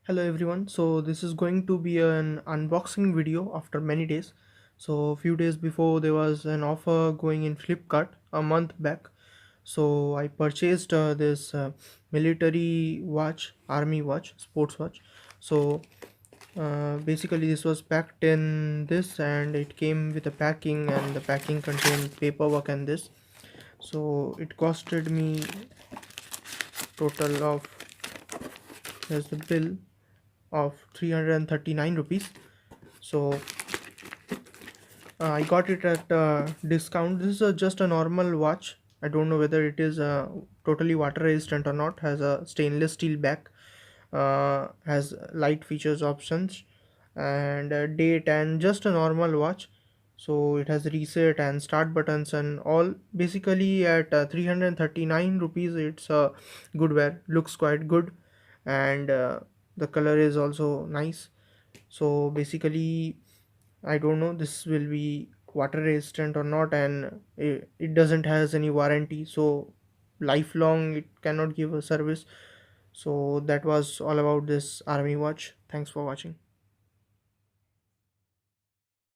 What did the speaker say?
Hello everyone. So this is going to be an unboxing video after many days. So a few days before there was an offer going in Flipkart a month back. So I purchased this military watch, army watch, sports watch. So basically this was packed in this and it came with a packing and the packing contained paperwork and this. So it costed me total of, here's the bill, of 339 rupees. So I got it at discount. This is just a normal watch. I don't know whether it is totally water resistant or not. Has a stainless steel back, has light features options, and date, and just a normal watch. So it has reset and start buttons and all. Basically at 339 rupees, it's a good wear. Looks quite good, and the color is also nice. So basically I don't know this will be water resistant or not, and it doesn't has any warranty, so lifelong it cannot give a service. So that was all about this army watch. Thanks for watching.